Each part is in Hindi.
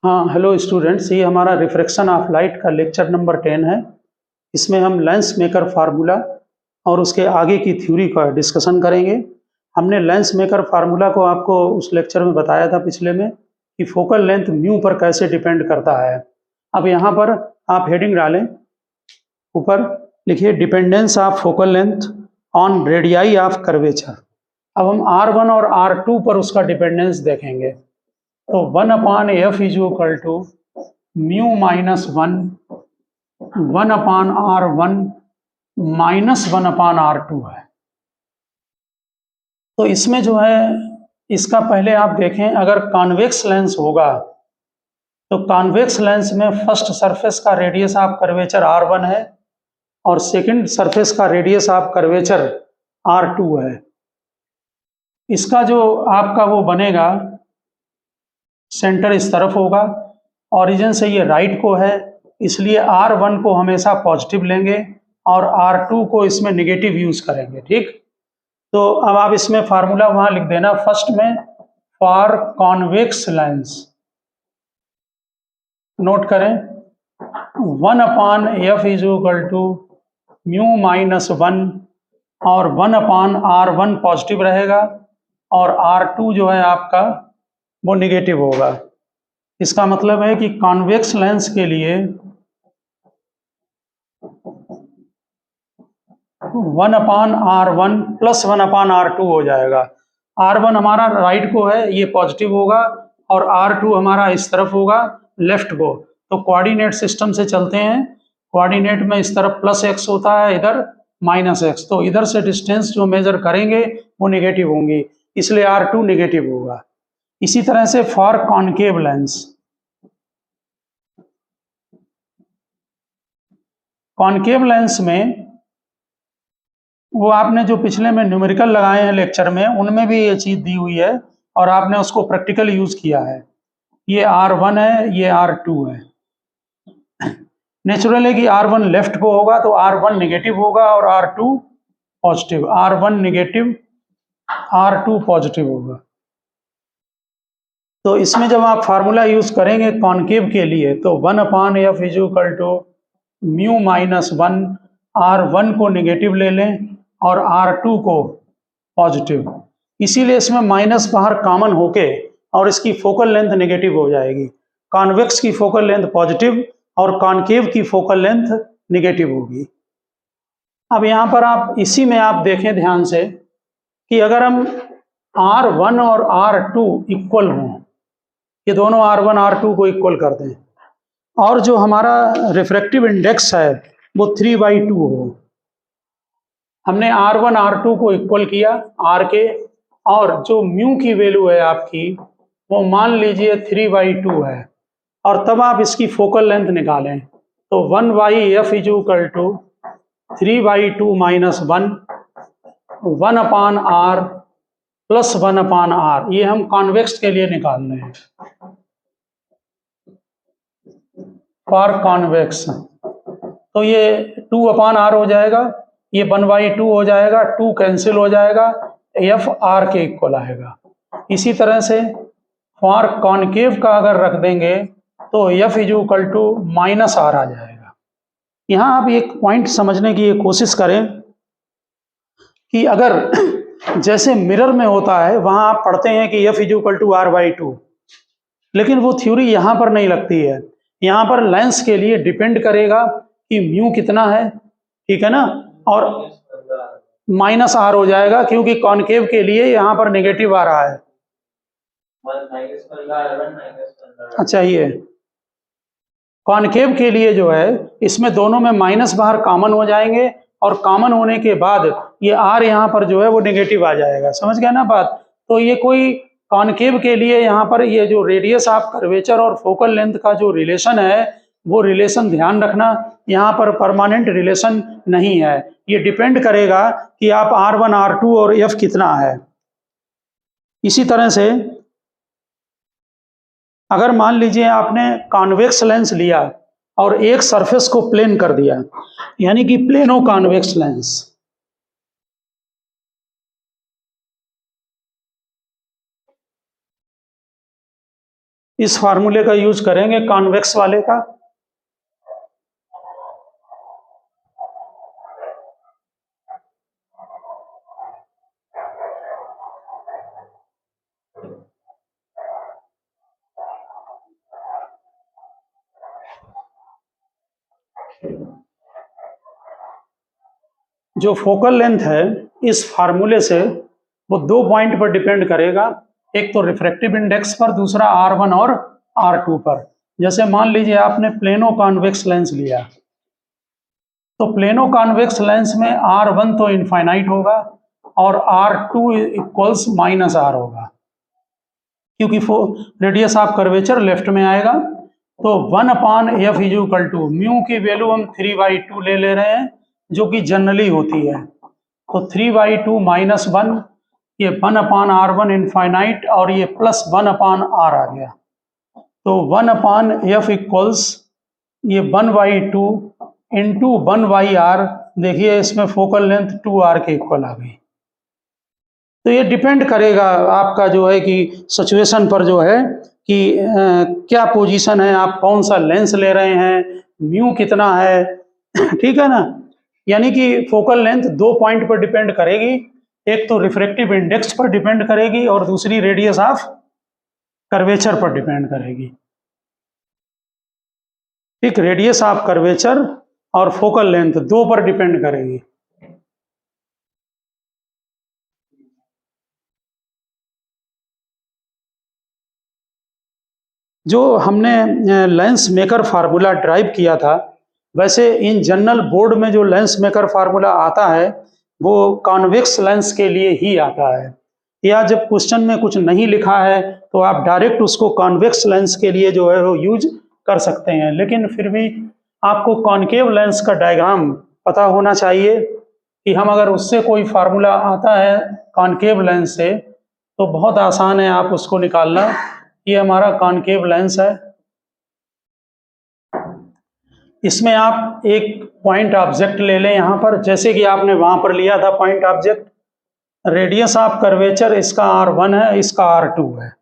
हाँ, हेलो स्टूडेंट्स, ये हमारा रिफ्रैक्शन ऑफ लाइट का लेक्चर नंबर 10 है। इसमें हम लेंस मेकर फार्मूला और उसके आगे की थ्योरी का डिस्कशन करेंगे। हमने लेंस मेकर फार्मूला को आपको उस लेक्चर में बताया था पिछले में कि फोकल लेंथ म्यू पर कैसे डिपेंड करता है। अब यहाँ पर आप हेडिंग डालें, ऊपर लिखिए dependence of focal length on radii of curvature. अब हम R1 और R2 पर उसका डिपेंडेंस देखेंगे। तो 1/f is equal to mu minus 1/R1 minus 1/R2 है। तो इसमें जो है, इसका पहले आप देखें, अगर कॉन्वेक्स लेंस होगा तो कॉन्वेक्स लेंस में फर्स्ट सरफेस का रेडियस ऑफ कर्वेचर R1 है और सेकंड सरफेस का रेडियस ऑफ कर्वेचर R2 है। इसका जो आपका वो बनेगा, सेंटर इस तरफ होगा, ओरिजिन से ये राइट को है, इसलिए R1 को हमेशा पॉजिटिव लेंगे और R2 को इसमें नेगेटिव यूज करेंगे। ठीक, तो अब आप इसमें फार्मूला वहां लिख देना फर्स्ट में, फॉर कॉन्वेक्स लेंस नोट करें 1/f is equal to mu minus 1 और 1/R1 पॉजिटिव रहेगा और R2 जो है आपका वो नेगेटिव होगा। इसका मतलब है कि कॉन्वेक्स लेंस के लिए 1/R1 प्लस 1/R2 हो जाएगा। R1 हमारा राइट को है, ये पॉजिटिव होगा, और R2 हमारा इस तरफ होगा, लेफ्ट को। तो कोऑर्डिनेट सिस्टम से चलते हैं, कोऑर्डिनेट में इस तरफ प्लस x होता है, इधर माइनस x, तो इधर से डिस्टेंस जो मेजर करेंगे वो नेगेटिव होंगी, इसलिए R2 नेगेटिव होगा। इसी तरह से for concave lens, concave lens में वो आपने जो पिछले में न्यूमेरिकल लगाए हैं लेक्चर में, उनमें भी ये चीज दी हुई है और आपने उसको प्रैक्टिकल यूज किया है। ये R1 है, ये R2 है। नेचुरल है कि R1 लेफ्ट को होगा तो R1 नेगेटिव होगा और R2 positive, R1 negative R2 positive होगा। तो इसमें जब आप फार्मूला यूज करेंगे कॉनकेव के लिए तो 1/f is equal to mu minus 1, R1 को नेगेटिव ले लें और R2 को पॉजिटिव, इसीलिए इसमें माइनस बाहर कॉमन होके और इसकी फोकल लेंथ नेगेटिव हो जाएगी। कॉन्वेक्स की फोकल लेंथ पॉजिटिव और कॉनकेव की फोकल लेंथ नेगेटिव होगी। अब यहाँ पर आप इसी में आप देखें ध्यान से कि अगर हम R1 और R2 इक्वल हों, ये दोनों R1 R2 को इक्वल कर दें और जो हमारा रिफ्रैक्टिव इंडेक्स है वो 3/2 हो, हमने R1 R2 को इक्वल किया R के, और जो म्यू की वैल्यू है आपकी वो मान लीजिए 3/2 है, और तब आप इसकी फोकल लेंथ निकालें तो 1/f is equal to 3/2 minus 1/R plus 1/R। ये हम कॉन्वेक्स के लिए निकाल रहे हैं, फॉर कॉन्वेक्स। तो ये 2/R हो जाएगा, ये 1/2 हो जाएगा, 2 कैंसिल हो जाएगा, f R के इक्वल आएगा। इसी तरह से फॉर कॉनकेव का अगर रख देंगे तो f is equal to minus R आ जाएगा। यहाँ आप एक पॉइंट समझने की कोशिश करें कि अगर जैसे मिरर में होता है वहां आप पढ़ते हैं कि f is equal to R/2, लेकिन वो थ्योरी यहाँ पर नहीं लगती है। यहाँ पर लेंस के लिए डिपेंड करेगा कि म्यू कितना है, ठीक है ना, और माइनस R हो जाएगा क्योंकि कॉनकेव के लिए यहाँ पर नेगेटिव आ रहा है। अच्छा, ये कॉनकेव के लिए जो है इसमें दोनों में माइनस बाहर कॉमन हो जाएंगे और कॉमन होने के बाद ये R यहाँ पर जो है वो नेगेटिव आ जाएगा। समझ गया ना बात? तो ये कोई कॉनकेव के लिए यहाँ पर ये जो रेडियस ऑफ कर्वेचर और फोकल लेंथ का जो रिलेशन है वो रिलेशन ध्यान रखना, यहाँ पर परमानेंट रिलेशन नहीं है। ये डिपेंड करेगा कि आप R1 R2 और f कितना है। इसी तरह से अगर मान लीजिए आपने कॉन्वेक्स लेंस लिया और एक सरफेस को प्लेन कर दिया, यानी कि प्लेनो कॉन्वेक्स लेंस, इस फार्मूले का यूज करेंगे कॉन्वेक्स वाले का। जो फोकल लेंथ है इस फार्मूले से वो 2 पॉइंट पर डिपेंड करेगा, एक तो रिफ्रैक्टिव इंडेक्स पर, दूसरा R1 और R2 पर। जैसे मान लीजिए आपने प्लेनो कॉन्वेक्स लेंस लिया, तो प्लेनो कॉन्वेक्स लेंस में R1 तो इनफाइनाइट होगा और R2 इक्वल्स -R होगा, क्योंकि रेडियस ऑफ कर्वेचर लेफ्ट में आएगा। तो 1/f is equal to mu की वैल्यू हम 3/2 ले रहे हैं, जो कि जनरली होती है। तो 3/2 - 1, ये 1/R1 इनफाइनाइट और ये +1/R आ गया। तो 1/f इक्वल्स ये 1/2 इंटू 1/R। देखिए इसमें फोकल लेंथ 2R के इक्वल आ गई। तो ये डिपेंड करेगा आपका जो है कि सिचुएशन पर, जो है कि क्या पोजीशन है, आप कौन सा लेंस ले रहे हैं, म्यू कितना है ठीक है ना। यानी कि फोकल लेंथ 2 पॉइंट पर डिपेंड करेगी, एक तो रिफ्रैक्टिव इंडेक्स पर डिपेंड करेगी और दूसरी रेडियस ऑफ कर्वेचर पर डिपेंड करेगी। ठीक, रेडियस ऑफ कर्वेचर और फोकल लेंथ 2 पर डिपेंड करेगी। जो हमने लेंस मेकर फार्मूला ड्राइव किया था, वैसे इन जनरल बोर्ड में जो लेंस मेकर फार्मूला आता है वो कॉन्वेक्स लेंस के लिए ही आता है, या जब क्वेश्चन में कुछ नहीं लिखा है तो आप डायरेक्ट उसको कॉन्वेक्स लेंस के लिए जो है वो यूज कर सकते हैं। लेकिन फिर भी आपको कॉनकेव लेंस का डायग्राम पता होना चाहिए कि हम अगर उससे कोई फार्मूला आता है कॉनकेव लेंस से तो बहुत आसान है आप उसको निकालना। ये हमारा कॉनकेव लेंस है, इसमें आप एक पॉइंट ऑब्जेक्ट ले लें यहाँ पर, जैसे कि आपने वहां पर लिया था point object. Radius of curvature इसका R1 है, इसका R2 है।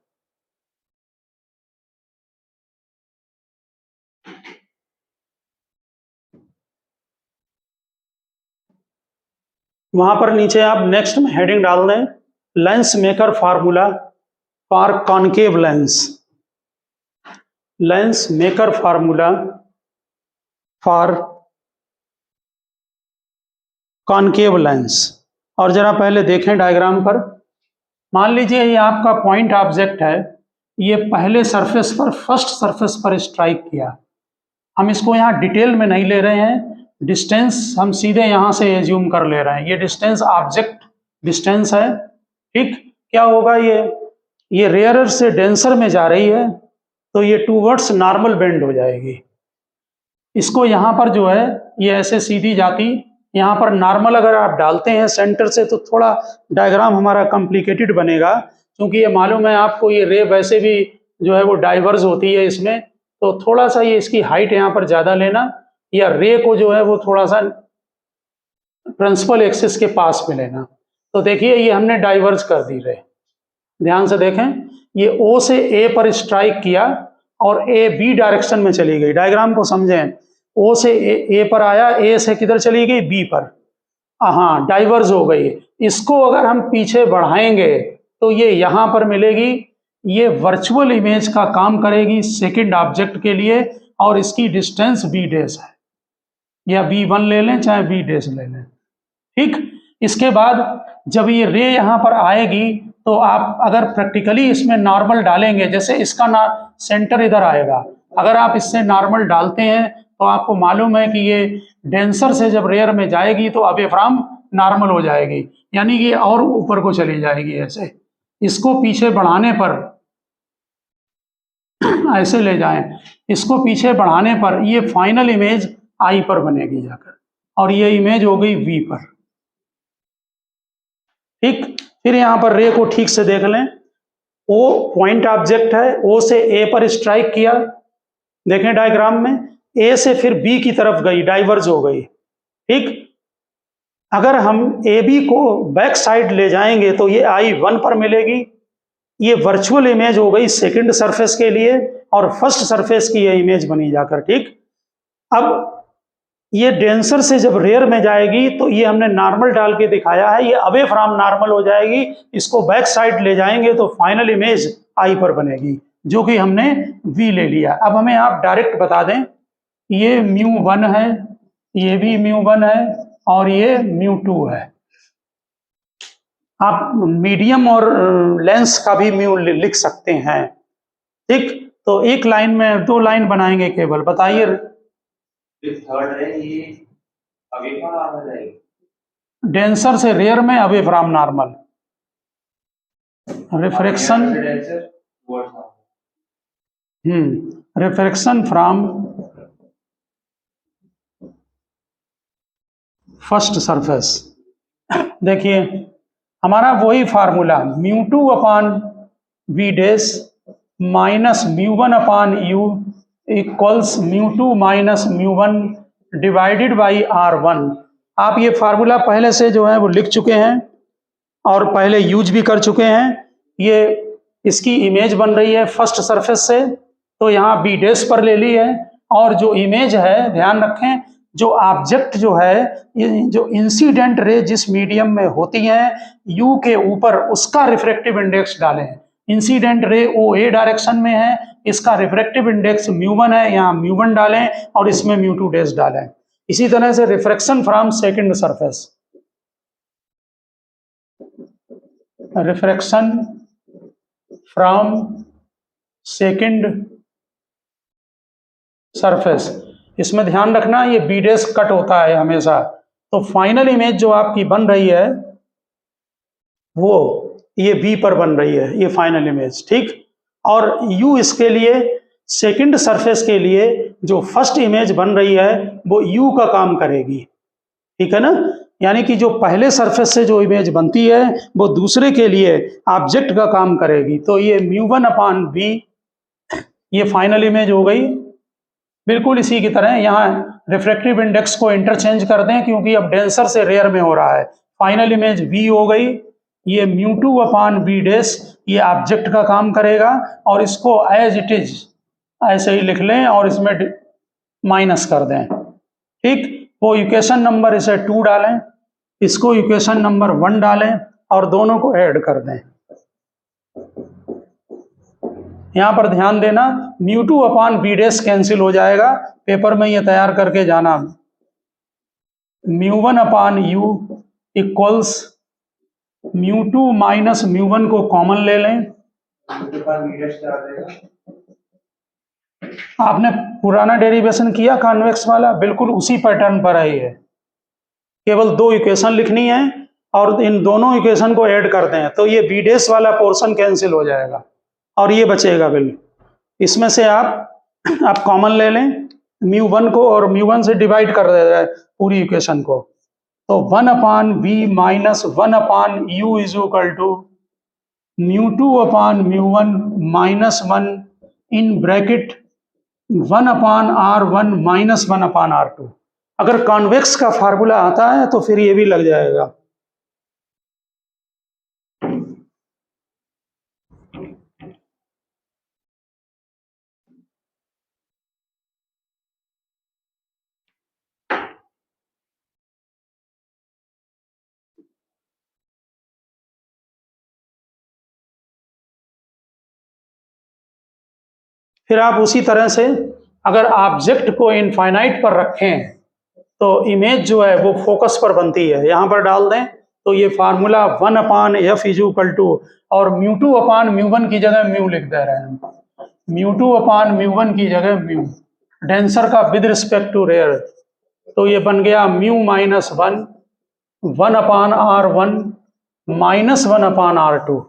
वहां पर नीचे आप नेक्स्ट में हेडिंग डाल दें, lens maker formula for concave lens, lens maker formula for concave lens. और जरा पहले देखें डायग्राम पर। मान लीजिए ये आपका पॉइंट ऑब्जेक्ट है, ये पहले सरफेस पर, फर्स्ट सरफेस पर स्ट्राइक किया। हम इसको यहाँ डिटेल में नहीं ले रहे हैं, डिस्टेंस हम सीधे यहाँ से एज्यूम कर ले रहे हैं। ये डिस्टेंस ऑब्जेक्ट डिस्टेंस है। ठीक, क्या होगा, ये रेयरर से डेंसर में जा रही है तो ये टूवर्ड्स नॉर्मल बेंड हो जाएगी। इसको यहाँ पर जो है ये ऐसे सीधी जाती, यहाँ पर नॉर्मल अगर आप डालते हैं सेंटर से तो थोड़ा डायग्राम हमारा कॉम्प्लिकेटेड बनेगा, क्योंकि ये मालूम है आपको ये रे वैसे भी जो है वो डाइवर्ज होती है इसमें। तो थोड़ा सा ये इसकी हाइट यहाँ पर ज़्यादा लेना, या रे को जो है वो थोड़ा सा प्रिंसिपल एक्सिस के पास में लेना। तो देखिए ये हमने डाइवर्ज कर दी रे, ध्यान से देखें। ये O से A पर स्ट्राइक किया और A B डायरेक्शन में चली गई। डायग्राम को समझें, O से A पर आया, A से किधर चली गई, B पर। हाँ, डाइवर्ज हो गई। इसको अगर हम पीछे बढ़ाएंगे तो ये यहाँ पर मिलेगी। ये वर्चुअल इमेज का काम करेगी सेकंड ऑब्जेक्ट के लिए, और इसकी डिस्टेंस B डैश है, या B1 ले लें चाहे B डैश ले लें। ठीक, इसके बाद जब ये रे यहाँ पर आएगी तो आप अगर प्रैक्टिकली इसमें नॉर्मल डालेंगे, जैसे इसका सेंटर इधर आएगा, अगर आप इससे नॉर्मल डालते हैं तो आपको मालूम है कि ये डेंसर से जब रेयर में जाएगी तो अवे फ्रॉम नॉर्मल हो जाएगी, यानी कि और ऊपर को चली जाएगी। ऐसे इसको पीछे बढ़ाने पर, ऐसे ले जाएं, इसको पीछे बढ़ाने पर ये फाइनल इमेज I पर बनेगी जाकर, और ये इमेज हो गई V पर। ठीक, फिर यहां पर रे को ठीक से देख लें। O पॉइंट ऑब्जेक्ट है, O से A पर स्ट्राइक किया, देखें डायग्राम में, A से फिर B की तरफ गई, डाइवर्ज हो गई। ठीक, अगर हम AB को बैक साइड ले जाएंगे तो ये I1 पर मिलेगी, ये वर्चुअल इमेज हो गई सेकंड सरफेस के लिए, और फर्स्ट सरफेस की ये इमेज बनी जाकर। ठीक, अब ये डेंसर से जब रेयर में जाएगी तो ये हमने नॉर्मल डाल के दिखाया है, ये अवे फ्रॉम नॉर्मल हो जाएगी, इसको बैक साइड ले जाएंगे तो फाइनल इमेज आई पर बनेगी, जो कि हमने V ले लिया। अब हमें आप डायरेक्ट बता दें, ये μ1 है, ये भी μ1 है, और ये μ2 है। आप मीडियम और लेंस का भी म्यू लिख सकते हैं। ठीक, तो एक लाइन में 2 लाइन बनाएंगे केवल। बताइए, थर्ड है ये अवे फ्रॉम नॉर्मल जाएगी, डेंसर से रेयर में away from normal, refraction refraction from first surface. देखिए हमारा वही formula μ2 upon V dash minus μ1 upon U equals μ2 minus μ1 divided by R1। आप ये फार्मूला पहले से जो है वो लिख चुके हैं और पहले यूज भी कर चुके हैं। ये इसकी इमेज बन रही है फर्स्ट सरफेस से, तो यहाँ B डैश पर ले ली है, और जो इमेज है ध्यान रखें, जो ऑब्जेक्ट जो है, जो इंसिडेंट रे जिस मीडियम में होती है U के ऊपर, उसका रिफ्रैक्टिव इंडेक्स डालें। इंसिडेंट रे OA डायरेक्शन में है, इसका रिफ्रैक्टिव इंडेक्स μ1 है, यहाँ μ1 डालें और इसमें μ2 डैश डालें। इसी तरह से refraction from second surface, refraction from second surface, इसमें ध्यान रखना ये B डैश कट होता है हमेशा। तो फाइनल इमेज जो आपकी बन रही है वो ये B पर बन रही है, ये फाइनल इमेज। ठीक, और U इसके लिए सेकंड सरफेस के लिए जो फर्स्ट इमेज बन रही है वो U का काम करेगी। ठीक है ना, यानी कि जो पहले सरफेस से जो इमेज बनती है वो दूसरे के लिए ऑब्जेक्ट का काम करेगी। तो ये μ1 अपान V ये फाइनल इमेज हो गई। बिल्कुल इसी की तरह यहाँ रिफ्रैक्टिव इंडेक्स को इंटरचेंज कर दें, क्योंकि अब डेंसर से रेयर में हो रहा है। फाइनल इमेज V हो गई। ये μ2 अपान V डैश ये ऑब्जेक्ट का काम करेगा, और इसको एज इट इज ऐसे ही लिख लें और इसमें माइनस कर दें। ठीक, वो इक्वेशन नंबर इसे 2 डालें, इसको इक्वेशन नंबर 1 डालें और दोनों को ऐड कर दें। यहाँ पर ध्यान देना, μ2 अपान V डैश कैंसिल हो जाएगा, पेपर में ये तैयार करके जाना। μ1 अपान U इक्वल्स μ2 माइनस μ1 को कॉमन ले लें। आपने पुराना डेरिवेशन किया कॉन्वेक्स वाला, बिल्कुल उसी पैटर्न पर है ये। केवल 2 इक्वेशन लिखनी है और इन दोनों इक्वेशन को ऐड करते हैं, तो ये V डैश वाला पोर्शन कैंसिल हो जाएगा और ये बचेगा बिल। इसमें से आप कॉमन ले लें μ1 को, और μ1 से डिवाइड कर दे रहा है पूरी इक्वेशन को। तो 1 upon V minus 1 upon U is equal to μ2 upon μ1 minus 1 in bracket 1 upon R1 minus 1 upon R2। अगर कॉन्वेक्स का फार्मूला आता है तो फिर ये भी लग जाएगा। फिर आप उसी तरह से अगर ऑब्जेक्ट को इनफाइनाइट पर रखें तो इमेज जो है वो फोकस पर बनती है। यहाँ पर डाल दें तो ये formula 1 upon F is equal to, और μ2 अपान μ1 की जगह म्यू लिख दे रहे हैं, μ2 अपान μ1 की जगह म्यू, डेंसर का विद रिस्पेक्ट टू रेयर। तो ये बन गया mu minus 1 upon R1 minus 1 upon R2।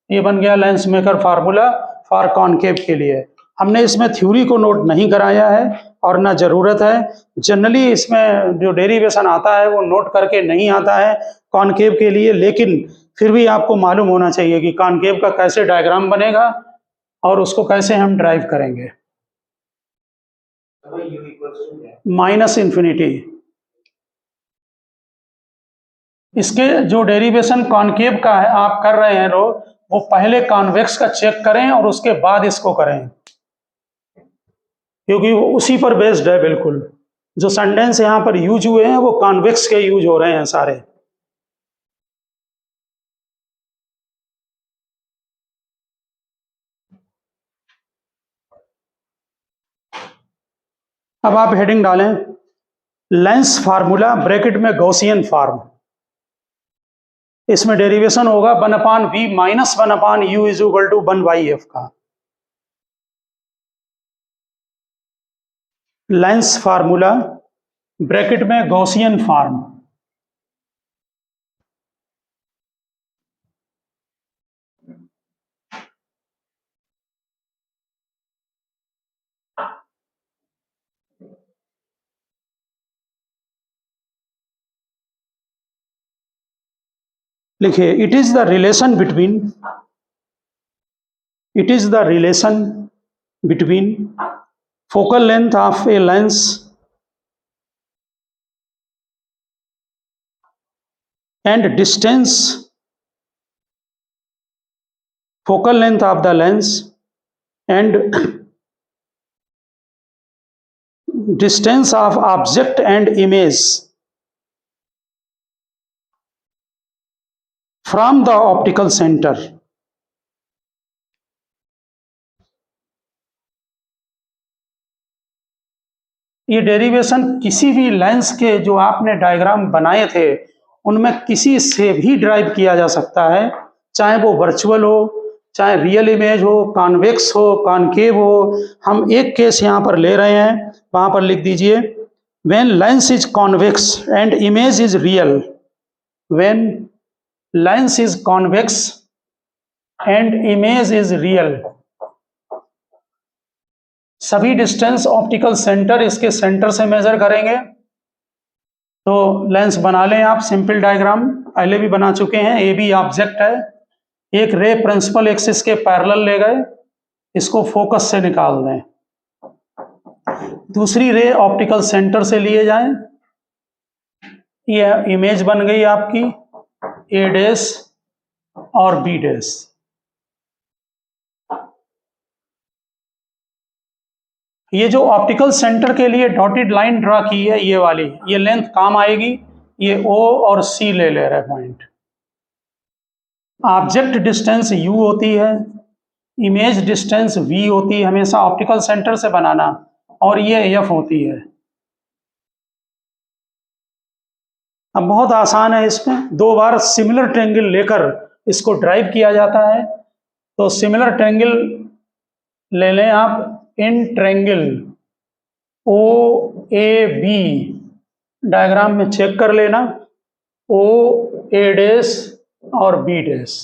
ये बन गया lens maker formula for concave के लिए। हमने इसमें थ्योरी को नोट नहीं कराया है और ना ज़रूरत है। जनरली इसमें जो डेरिवेशन आता है वो नोट करके नहीं आता है कॉनकेव के लिए, लेकिन फिर भी आपको मालूम होना चाहिए कि कॉनकेव का कैसे डायग्राम बनेगा और उसको कैसे हम ड्राइव करेंगे। माइनस इन्फिनिटी, इसके जो डेरिवेशन कॉनकेव का है आप कर रहे हैं लोग, वो पहले कॉन्वेक्स का चेक करें और उसके बाद इसको करें, क्योंकि वो उसी पर बेस्ड है बिल्कुल। जो सेंटेंस यहाँ पर यूज हुए हैं वो कॉन्वेक्स के यूज हो रहे हैं सारे। अब आप हेडिंग डालें लेंस फार्मूला ब्रैकेट में गॉसियन फॉर्म। इसमें डेरिवेशन होगा 1/v minus 1/u is equal to 1/f का। लेंस फार्मूला ब्रैकेट में गॉसियन फॉर्म। लिखिए it is the relation between focal length of a lens and distance, focal length of the lens and distance of object and image from the optical center. ये डेरिवेशन किसी भी लेंस के जो आपने डायग्राम बनाए थे उनमें किसी से भी ड्राइव किया जा सकता है, चाहे वो वर्चुअल हो, चाहे रियल इमेज हो, कॉन्वेक्स हो, कॉनकेव हो। हम एक केस यहाँ पर ले रहे हैं, वहाँ पर लिख दीजिए when lens is convex and image is real. When lens is convex and image is real. सभी डिस्टेंस ऑप्टिकल सेंटर इसके सेंटर से मेजर करेंगे। तो लेंस बना लें आप, सिंपल डायग्राम पहले भी बना चुके हैं। ए बी ऑब्जेक्ट है, एक रे प्रिंसिपल एक्सिस के पैरेलल ले गए, इसको फोकस से निकाल दें। दूसरी रे ऑप्टिकल सेंटर से लिए जाएं, ये इमेज बन गई आपकी ए डैश और बी डैश। ये जो ऑप्टिकल सेंटर के लिए डॉटेड लाइन ड्रा की है ये वाली, ये लेंथ काम आएगी। ये O और C ले रहे पॉइंट। ऑब्जेक्ट डिस्टेंस U होती है, इमेज डिस्टेंस V होती है, हमेशा ऑप्टिकल सेंटर से बनाना, और ये F होती है। अब बहुत आसान है, इसमें 2 बार सिमिलर ट्रायंगल लेकर इसको ड्राइव किया जाता है। तो सिमिलर ट्रायंगल ले लें आप, इन ट्रायंगल OAB डायग्राम में चेक कर लेना, OA डैश और B डैश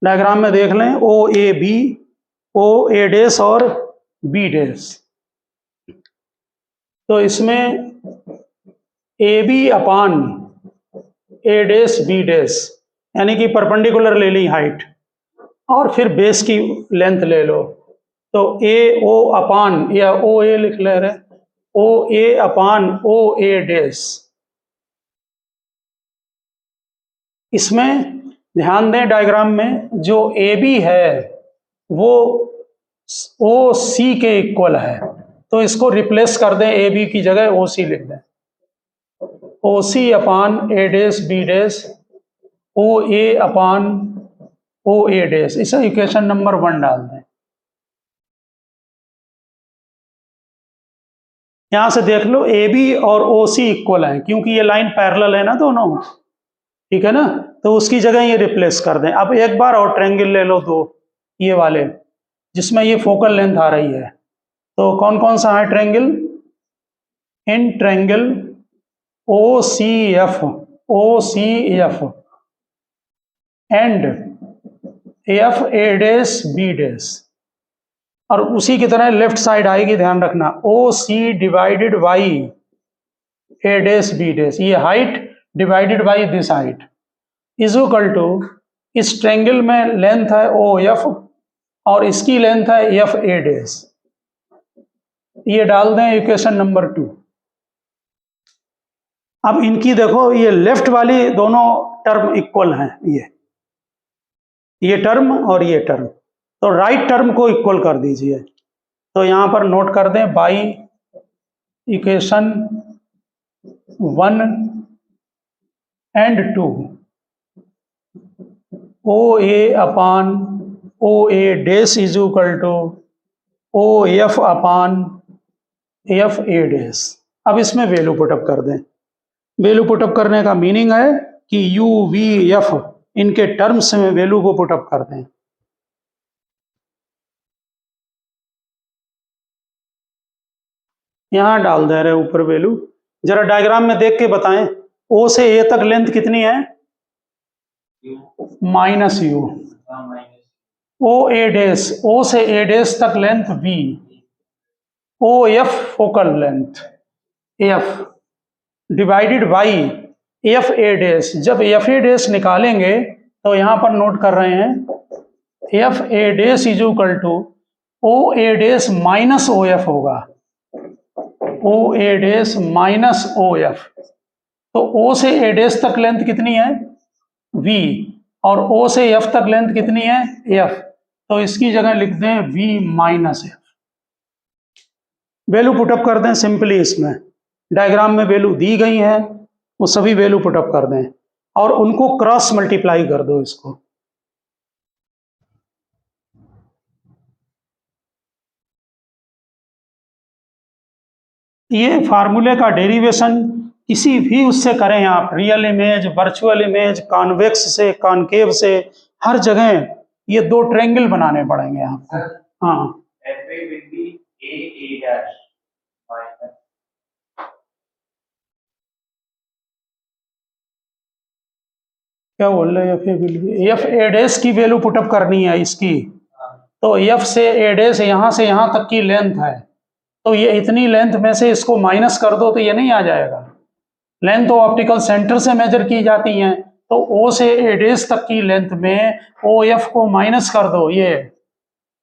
डायग्राम में देख लें, OAB, OA डैश और B डैश। तो इसमें AB upon A dash B dash यानी कि परपेंडिकुलर ले ली हाइट, और फिर बेस की लेंथ ले लो। तो AO अपान, या OA लिख ले रहे, OA अपान OA डैश। इसमें ध्यान दें डायग्राम में जो AB है वो OC के इक्वल है, तो इसको रिप्लेस कर दें, AB की जगह OC लिख दें। OC upon A dash B dash, OA upon OA dash, इसे इक्वेशन नंबर 1 डाल दें। यहां से देख लो AB और OC इक्वल है, क्योंकि ये लाइन पैरेलल है ना दोनों, ठीक है ना, तो उसकी जगह ये रिप्लेस कर दें। अब एक बार और ट्रायंगल ले लो 2, ये वाले जिसमें ये फोकल लेंथ आ रही है। तो कौन कौन सा है triangle? In triangle OCF and FA dash B dash, और उसी की तरह लेफ्ट साइड आएगी, ध्यान रखना, OC divided by A dash B dash, ये height divided by this height is equal to, इस ट्रायंगल में लेंथ है OF और इसकी लेंथ है FA डैश। ये डाल दें इक्वेशन नंबर 2। अब इनकी देखो, ये लेफ्ट वाली दोनों टर्म इक्वल हैं, ये ये टर्म और ये टर्म, तो राइट टर्म को इक्वल कर दीजिए। तो यहाँ पर नोट कर दें by equation 1 and 2 O A upon O A dash is equal to O F upon F A dash. अब इसमें वैल्यू पुटअप कर दें। वैल्यू पुटअप करने का मीनिंग है कि यू वी एफ इनके टर्म्स में वैल्यू को पुटअप कर दें। यहां डाल दे रहे ऊपर वैल्यू। जरा डायग्राम में देख के बताएं, ओ से ए तक लेंथ कितनी है? Minus U. O A dash, O से ए डैश तक length V. O F focal length F divided by F A dash. जब एफ ए डैश निकालेंगे तो यहां पर नोट कर रहे हैं F A dash is equal to O A dash minus O F होगा। O A dash minus O F. तो ओ से ए डैश तक लेंथ कितनी है? वी। और ओ से एफ तक लेंथ कितनी है? एफ। तो इसकी जगह लिख दें v minus f. Value put up कर दें सिंपली। इसमें डायग्राम में वैल्यू दी गई है, वो सभी वैल्यू पुटअप कर दें और उनको क्रॉस मल्टीप्लाई कर दो। इसको ये फार्मूले का डेरिवेशन किसी भी उससे करें आप, real image, virtual image, convex से, कॉनकेव से, हर जगह ये दो ट्रायंगल बनाने पड़ेंगे आपको। हाँ क्या बोल रहे हैं? एफ ए डैश की वैल्यू पुटअप करनी है इसकी। तो एफ से ए डैश यहाँ से यहाँ तक की लेंथ है, तो ये इतनी लेंथ में से इसको माइनस कर दो तो ये नहीं आ जाएगा। लेंथ तो ऑप्टिकल सेंटर से मेजर की जाती हैं, तो ओ से ए डैश तक की लेंथ में ओ एफ को माइनस कर दो। ये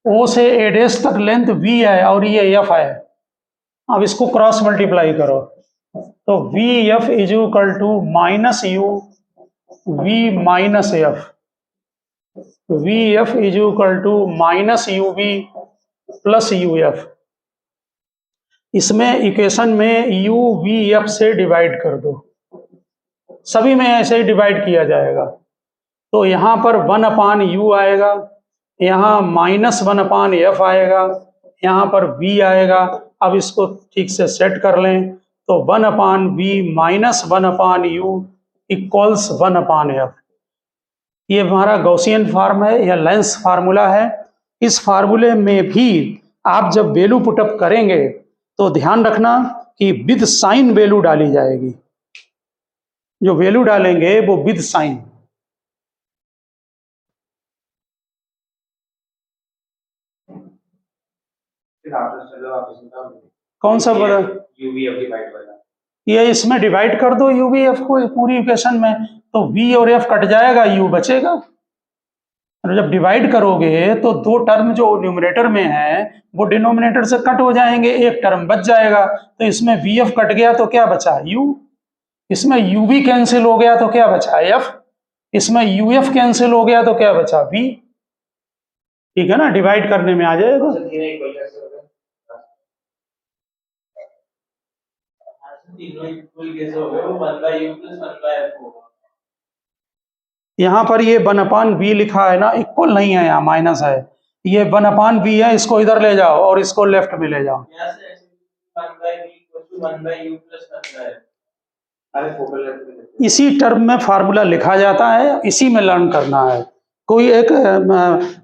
ओ से ए डैश तक लेंथ वी है और ये एफ है। अब इसको क्रॉस मल्टीप्लाई करो तो v f is equal to minus u v minus f. V f is equal to minus u v plus u f. इसमें इक्वेशन में यू वी एफ से डिवाइड कर दो, सभी में ऐसे ही डिवाइड किया जाएगा। तो यहाँ पर 1 यू आएगा, यहाँ -1/f आएगा, यहाँ पर v आएगा। अब इसको ठीक से सेट कर लें तो 1/v minus 1/u equals 1/f। ये हमारा गॉसियन फॉर्म है या लेंस फार्मूला है। इस फार्मूले में भी आप जब वैल्यू पुटअप करेंगे तो ध्यान रखना कि विद साइन वैल्यू डाली जाएगी। जो वैल्यू डालेंगे वो विद साइन। कौन सा बड़ा? यूवीएफ डिवाइड वाला। ये इसमें डिवाइड कर दो यूवीएफ को पूरी इक्वेशन में, तो वी और एफ कट जाएगा, यू बचेगा। और जब डिवाइड करोगे तो दो टर्म जो न्यूमरेटर में है वो डिनोमिनेटर से कट हो जाएंगे, एक टर्म बच जाएगा। तो इसमें वी एफ कट गया तो क्या बचा? यू। इसमें यू भी कैंसिल हो गया तो क्या बचा? एफ। इसमें यू एफ कैंसिल हो गया तो क्या बचा? वी। ठीक है ना, डिवाइड करने में आ जाएगा। यहाँ पर ये 1/v लिखा है ना, इक्वल नहीं है, यहाँ माइनस है। ये 1/v है, इसको इधर ले जाओ और इसको लेफ्ट में ले जाओ। इसी टर्म में फार्मूला लिखा जाता है, इसी में लर्न करना है। कोई एक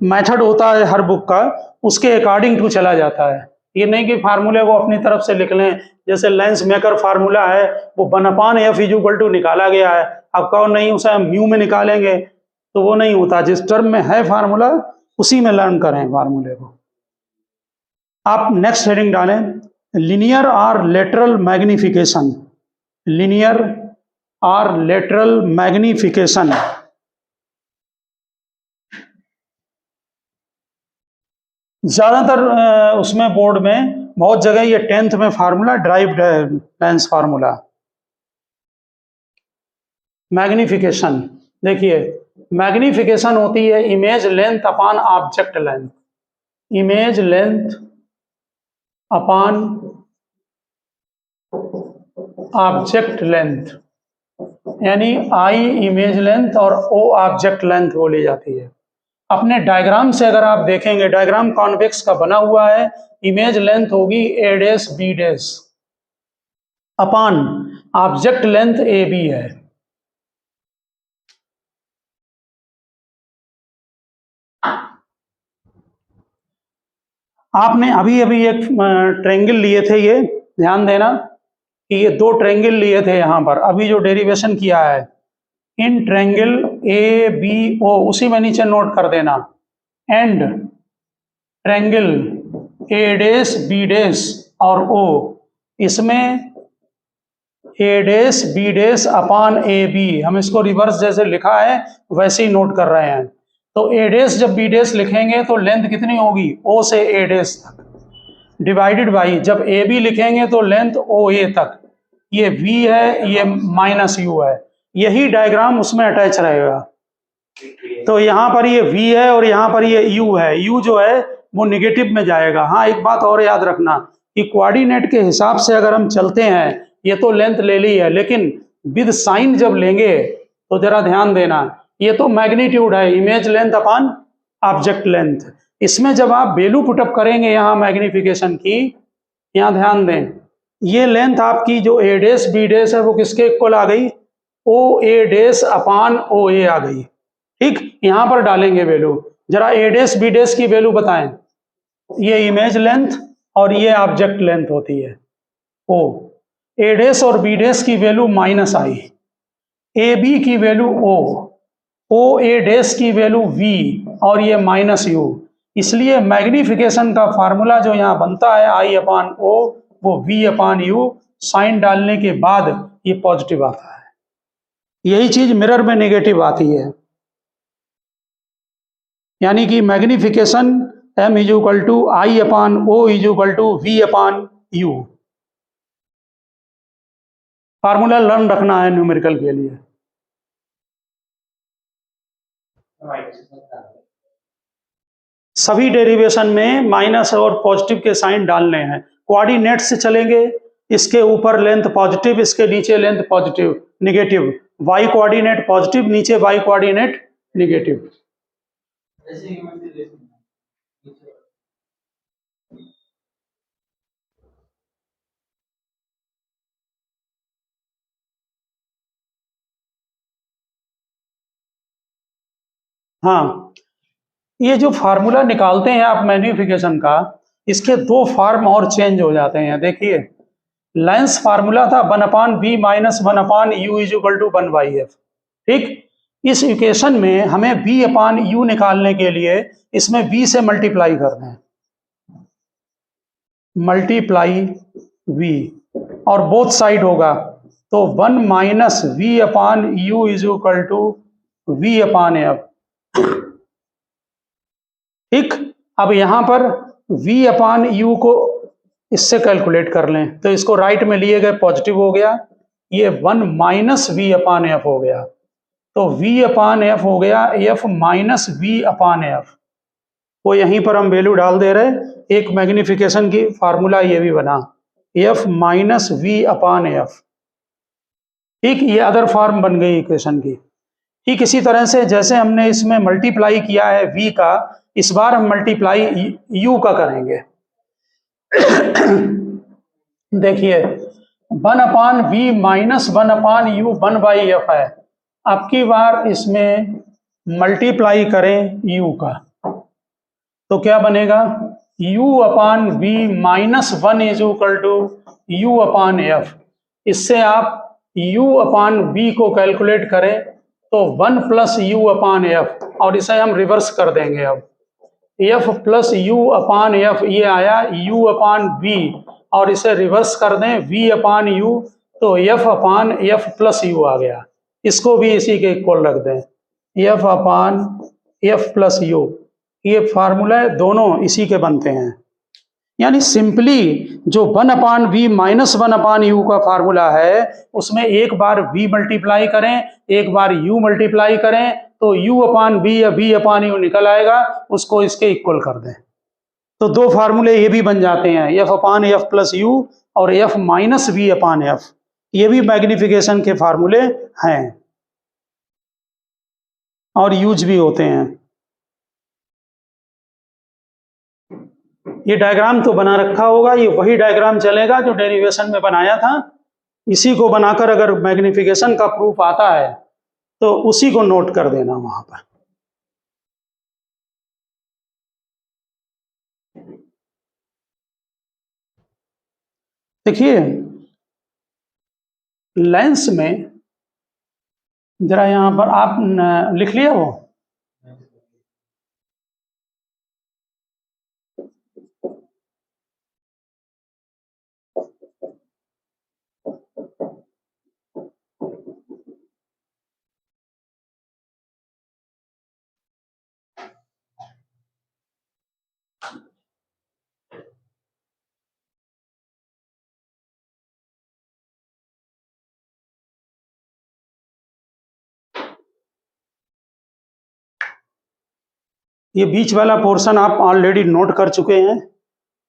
मेथड होता है हर बुक का, उसके अकॉर्डिंग टू चला जाता है। ये नहीं कि फार्मूले को अपनी तरफ से लिख लें। जैसे लेंस मेकर फार्मूला है वो 1/f इज इक्वल टू निकाला गया है, अब कहो नहीं उसे हम म्यू में निकालेंगे, तो वो नहीं होता। जिस टर्म में है फार्मूला उसी में लर्न करें फार्मूले को। आप नेक्स्ट हेडिंग डालें लीनियर और लेटरल मैग्निफिकेशन। लीनियर और लेटरल मैग्निफिकेशन। ज्यादातर उसमें बोर्ड में बहुत जगह ये 10th में फार्मूला ड्राइव्ड है, लेंस फार्मूला। मैग्निफिकेशन देखिए, मैग्नीफिकेशन होती है image length upon object length, image length upon object length, यानी आई इमेज लेंथ और ओ ऑब्जेक्ट लेंथ बोली जाती है। अपने डायग्राम से अगर आप देखेंगे, डायग्राम कॉन्वेक्स का बना हुआ है, इमेज लेंथ होगी A dash B dash upon object length A B है। आपने अभी अभी एक ट्रायंगल लिए थे, ये ध्यान देना कि ये दो ट्रायंगल लिए थे यहाँ पर, अभी जो डेरिवेशन किया है in triangle A B O, उसी में नीचे नोट कर देना, and triangle A dash B dash और ओ, इसमें A dash B dash upon A B, हम इसको रिवर्स जैसे लिखा है वैसे ही नोट कर रहे हैं। तो ए डैश जब बी डैश लिखेंगे तो लेंथ कितनी होगी, ओ से ए डैश तक, डिवाइडेड बाई जब ए बी लिखेंगे तो लेंथ ओ ए तक, ये v है, ये माइनस u है, यही डायग्राम उसमें अटैच रहेगा। तो यहाँ पर ये v है और यहाँ पर ये u है, u जो है वो निगेटिव में जाएगा। हाँ, एक बात और याद रखना कि कोऑर्डिनेट के हिसाब से अगर हम चलते हैं, ये तो लेंथ ले ली है, लेकिन विद साइन जब लेंगे तो जरा ध्यान देना, ये तो मैग्नीट्यूड है, image length upon object length. इसमें जब आप वैल्यू पुटअप करेंगे यहाँ मैग्निफिकेशन की, यहाँ ध्यान दें, ये लेंथ आपकी जो ए डैश बी डैश है वो किसके इक्वल आ गई, ओ ए डैश अपॉन ओ ए आ गई। ठीक, यहाँ पर डालेंगे वैल्यू, जरा ए डैश बी डैश की वैल्यू बताएं। ये इमेज लेंथ और ये ऑब्जेक्ट लेंथ होती है ओ, ए डैश और बी डैश की value minus I, A B की वैल्यू ओ ए डैश की वैल्यू वी और ये माइनस यू। इसलिए मैग्निफिकेशन का फार्मूला जो यहाँ बनता है आई अपान ओ, वो वी अपान यू, साइन डालने के बाद ये पॉजिटिव आता है। यही चीज मिरर में नेगेटिव आती है, यानी कि magnification m is equal to I upon O is equal to v upon u. Formula learn रखना है न्यूमेरिकल के लिए। सभी डेरिवेशन में माइनस और पॉजिटिव के साइन डालने हैं। कोऑर्डिनेट से चलेंगे, इसके ऊपर लेंथ पॉजिटिव, इसके नीचे length positive negative, y coordinate positive, नीचे वाई कोऑर्डिनेट नेगेटिव। हाँ, ये जो फार्मूला निकालते हैं आप मैग्निफिकेशन का, इसके दो फॉर्म और चेंज हो जाते हैं। देखिए, लेंस फार्मूला था 1/v minus 1/u is equal to 1/f। ठीक, इस इक्वेशन में हमें v/u निकालने के लिए इसमें v से मल्टीप्लाई करना है, मल्टीप्लाई v, और बोथ साइड होगा तो 1 minus v/u is equal to v/f। ठीक, अब यहां पर v/u को इससे कैलकुलेट कर लें तो इसको राइट में लिए गए पॉजिटिव हो गया, ये 1 माइनस v/f हो गया, तो v/f हो गया f माइनस v/f। वो यहीं पर हम वैल्यू डाल दे रहे, एक मैग्निफिकेशन की फार्मूला ये भी बना f माइनस v/f। ठीक, ये अदर फॉर्म बन गई इक्वेशन की। ठीक इसी तरह से जैसे हमने इसमें मल्टीप्लाई किया है v का, इस बार हम मल्टीप्लाई u का करेंगे। देखिए, 1/v माइनस 1/u 1/f है। अब की बार इसमें मल्टीप्लाई करें u का, तो क्या बनेगा, u/v minus 1 is equal to u/f। इससे आप u/v को कैलकुलेट करें तो 1 प्लस u/f, और इसे हम रिवर्स कर देंगे। अब f प्लस u/f, ये आया u/v, और इसे रिवर्स कर दें v/u, तो f/f प्लस u आ गया। इसको भी इसी के इक्वल रख दें, f/f प्लस u। ये फार्मूला दोनों इसी के बनते हैं। यानी सिंपली जो 1/v माइनस 1/u का फार्मूला है, उसमें एक बार v मल्टीप्लाई करें, एक बार u मल्टीप्लाई करें, तो u अपान बी या b अपान यू निकल आएगा, उसको इसके इक्वल कर दें। तो दो फार्मूले ये भी बन जाते हैं, F upon F plus you और F minus B upon F, ये भी मैग्निफिकेशन के फार्मूले हैं और यूज भी होते हैं। ये डायग्राम तो बना रखा होगा, ये वही डायग्राम चलेगा जो डेरिवेशन में बनाया था, इसी को बनाकर अगर मैग्निफिकेशन का प्रूफ आता है तो उसी को नोट कर देना वहां पर। देखिए लेंस में जरा यहां पर आप लिख लिया वो, ये बीच वाला पोर्शन आप ऑलरेडी नोट कर चुके हैं,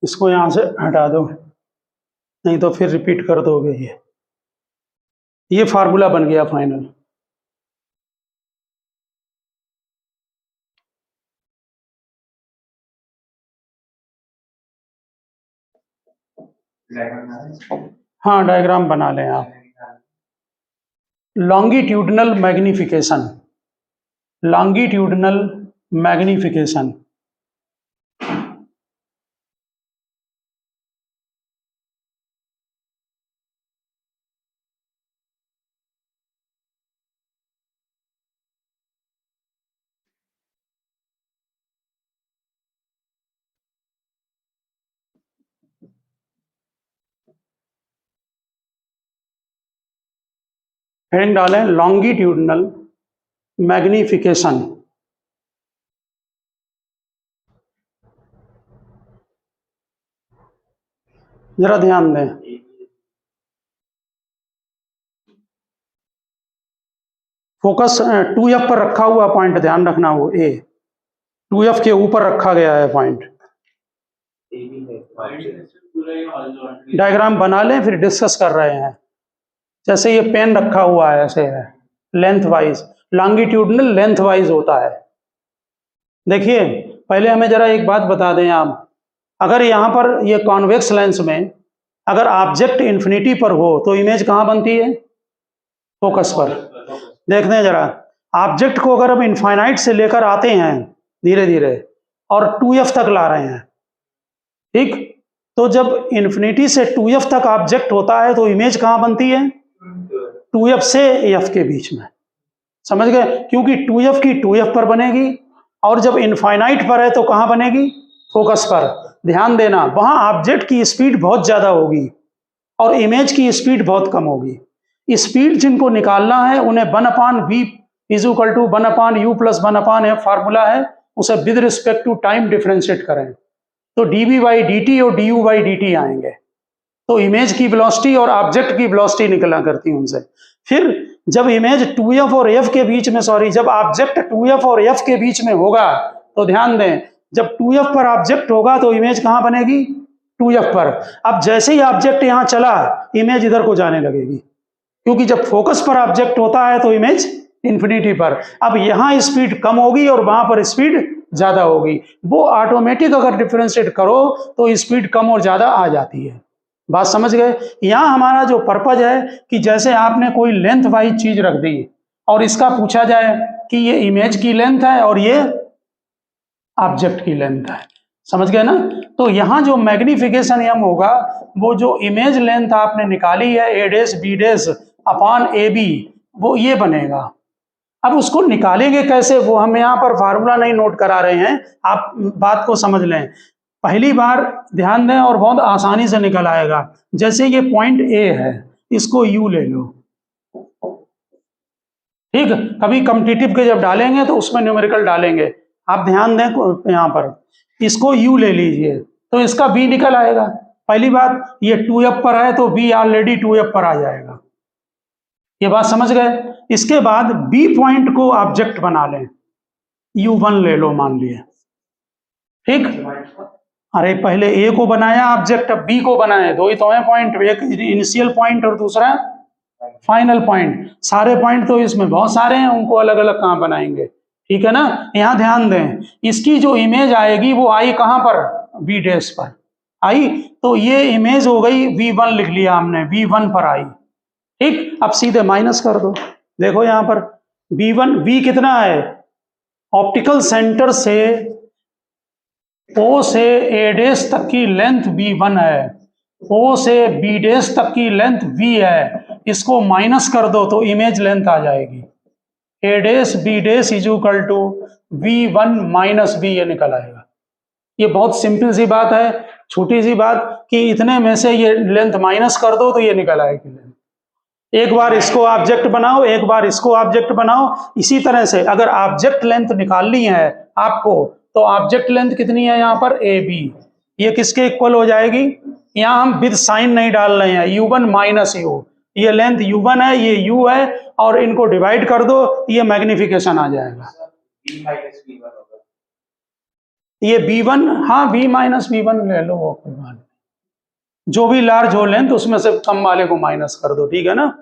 इसको यहां से हटा दो, नहीं तो फिर रिपीट कर दोगे। ये फार्मूला बन गया फाइनल। हाँ डायग्राम बना लें आप। Longitudinal magnification, longitudinal magnification, heading डालें लॉन्गिट्यूडनल मैग्निफिकेशन। जरा ध्यान दें, फोकस 2F पर रखा हुआ पॉइंट ध्यान रखना, वो ए 2F के ऊपर रखा गया है पॉइंट। डायग्राम बना लें फिर डिस्कस कर रहे हैं। जैसे ये पेन रखा हुआ है ऐसे है, length wise, longitudinal length wise होता है। देखिए पहले हमें जरा एक बात बता दें आप, अगर यहाँ पर ये कॉन्वेक्स लेंस में अगर ऑब्जेक्ट इन्फिनिटी पर हो तो इमेज कहाँ बनती है? फोकस पर। देखते हैं जरा, ऑब्जेक्ट को अगर हम इनफाइनाइट से लेकर आते हैं धीरे धीरे और 2F तक ला रहे हैं, ठीक, तो जब इन्फिनिटी से 2F तक ऑब्जेक्ट होता है तो इमेज कहाँ बनती है? 2F से F के बीच में, समझ गए? क्योंकि 2F की 2F पर बनेगी और जब इनफाइनाइट पर है तो कहाँ बनेगी? फोकस पर। ध्यान देना, वहां ऑब्जेक्ट की स्पीड बहुत ज्यादा होगी और इमेज की स्पीड बहुत कम होगी। स्पीड जिनको निकालना है उन्हें 1/v is equal to 1/u plus 1/f formula है, उसे with respect to time differentiate करें तो dv/dt और du/dt आएंगे। तो इमेज की वेलोसिटी और ऑब्जेक्ट की वेलोसिटी निकला करती है उनसे। फिर जब इमेज 2F और F के बीच में, सॉरी, जब ऑब्जेक्ट 2F और F के बीच में होगा तो ध्यान दें, जब 2F पर ऑब्जेक्ट होगा तो इमेज कहाँ बनेगी? 2F पर। अब जैसे ही ऑब्जेक्ट यहाँ चला इमेज इधर को जाने लगेगी, क्योंकि जब फोकस पर ऑब्जेक्ट होता है तो इमेज इन्फिनिटी पर। अब यहाँ स्पीड कम होगी और वहां पर स्पीड ज्यादा होगी। वो ऑटोमेटिक अगर डिफरेंशिएट करो तो स्पीड कम और ज्यादा आ जाती है। बात समझ गए? यहाँ हमारा जो पर्पज है कि जैसे आपने कोई लेंथ वाइज चीज रख दी और इसका पूछा जाए कि ये इमेज की लेंथ है और ये ऑब्जेक्ट की लेंथ है, समझ गए ना? तो यहाँ जो मैग्निफिकेशन एम होगा वो जो इमेज लेंथ आपने निकाली है a', b' अपान ab, वो ये बनेगा। अब उसको निकालेंगे कैसे, वो हम यहाँ पर फार्मूला नहीं नोट करा रहे हैं, आप बात को समझ लें। पहली बार ध्यान दें और बहुत आसानी से निकल आएगा। जैसे ये पॉइंट ए है, इसको यू ले लो, ठीक। कभी कम्पिटिटिव के जब डालेंगे तो उसमें न्यूमेरिकल डालेंगे, आप ध्यान दें यहाँ पर, इसको यू ले लीजिए तो इसका बी निकल आएगा। पहली बात, ये 2F पर है तो बी ऑलरेडी 2F पर आ जाएगा, ये बात समझ गए। इसके बाद बी पॉइंट को ऑब्जेक्ट बना लें, U1 ले लो मान लिए, ठीक। अरे पहले ए को बनाया ऑब्जेक्ट, अब बी को बनाए, दो ही तो है पॉइंट, एक इनिशियल पॉइंट और दूसरा फाइनल पॉइंट। सारे पॉइंट तो इसमें बहुत सारे हैं, उनको अलग अलग कहाँ बनाएंगे, ठीक है ना। यहाँ ध्यान दें, इसकी जो इमेज आएगी वो आई कहाँ पर, बी डैश पर आई, तो ये इमेज हो गई V1, लिख लिया हमने, V1 पर आई, ठीक। अब सीधे माइनस कर दो, देखो यहाँ पर V1, V कितना है, ऑप्टिकल सेंटर से O से A डैश तक की लेंथ V1 है, O से B डैश तक की लेंथ V है, इसको माइनस कर दो तो इमेज लेंथ आ जाएगी, A dash B dash is equal to V1 minus V, ये निकल आएगा। ये बहुत सिंपल सी बात है, छोटी सी बात, कि इतने में से ये लेंथ माइनस कर दो तो ये निकल आएगी लेंथ। एक बार इसको ऑब्जेक्ट बनाओ, एक बार इसको ऑब्जेक्ट बनाओ। इसी तरह से अगर ऑब्जेक्ट लेंथ निकालनी है आपको, तो ऑब्जेक्ट लेंथ कितनी है यहाँ पर, AB, ये किसके इक्वल हो जाएगी, यहाँ हम विद साइन नहीं डाल रहे हैं, U1 माइनस U, ये लेंथ U1 है, ये U है, और इनको डिवाइड कर दो, ये मैग्निफिकेशन आ जाएगा, ये B1, हाँ B माइनस B1 ले लो, वो कोई बात नहीं, जो भी लार्ज हो लेंथ उसमें से कम वाले को माइनस कर दो, ठीक है ना।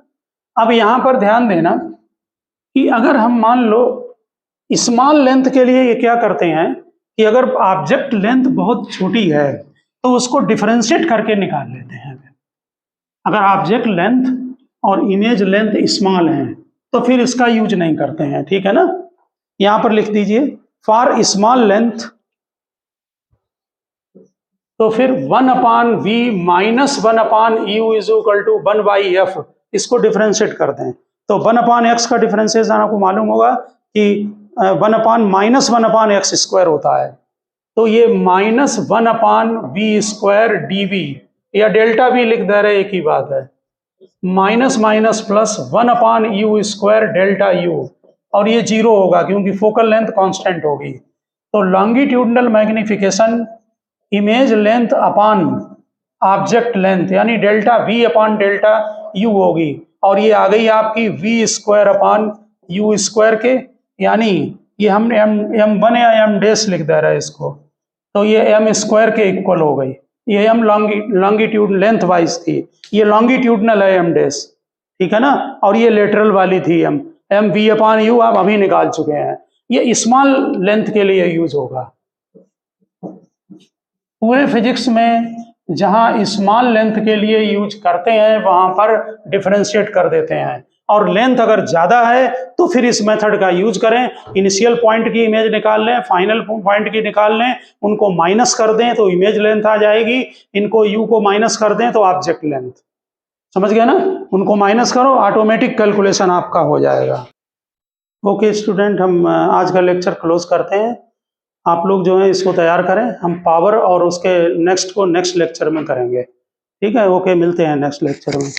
अब यहाँ पर ध्यान देना कि अगर हम मान लो स्मॉल लेंथ के लिए ये क्या करते हैं कि अगर ऑब्जेक्ट लेंथ बहुत छोटी है तो उसको डिफरेंशिएट करके निकाल लेते हैं। अगर ऑब्जेक्ट लेंथ और इमेज लेंथ स्मॉल है तो फिर इसका यूज नहीं करते हैं, ठीक है ना। यहाँ पर लिख दीजिए फॉर स्मॉल लेंथ, तो फिर 1/v minus 1/u is equal to 1/f, इसको डिफरेंशिएट करते हैं तो 1/x का डिफरेंशिएशन आपको मालूम होगा कि 1/-1/x स्क्वायर होता है, तो ये -1/v² dv, या डेल्टा भी लिख दे रहे, एक ही बात है, minus minus plus 1/u² delta u, और ये 0 होगा क्योंकि फोकल लेंथ कांस्टेंट होगी। तो longitudinal magnification image length upon object length यानी डेल्टा V/डेल्टा u होगी, और ये आ गई आपकी v²/u² के, यानी ये हमने m1 या m डैश लिख दे रहा है इसको, तो ये m² के इक्वल हो गई। ये m लॉन्गिट्यूड लेंथ वाइज थी, ये लॉन्गिट्यूडनल है m डैश, ठीक है ना, और ये लेटरल वाली थी m v/u, आप अभी निकाल चुके हैं। ये स्मॉल लेंथ के लिए यूज होगा। पूरे फिजिक्स में जहां स्मॉल लेंथ के लिए यूज करते हैं वहां पर डिफरेंशिएट कर देते हैं, और लेंथ अगर ज़्यादा है तो फिर इस मेथड का यूज करें, इनिशियल पॉइंट की इमेज निकाल लें, फाइनल पॉइंट की निकाल लें, उनको माइनस कर दें तो इमेज लेंथ आ जाएगी, इनको u को माइनस कर दें तो ऑब्जेक्ट लेंथ, समझ गए ना, उनको माइनस करो, ऑटोमेटिक कैलकुलेशन आपका हो जाएगा। ओके स्टूडेंट, हम आज का लेक्चर क्लोज करते हैं। आप लोग जो है इसको तैयार करें, हम पावर और उसके नेक्स्ट को नेक्स्ट लेक्चर में करेंगे, ठीक है। ओके, मिलते हैं नेक्स्ट लेक्चर में।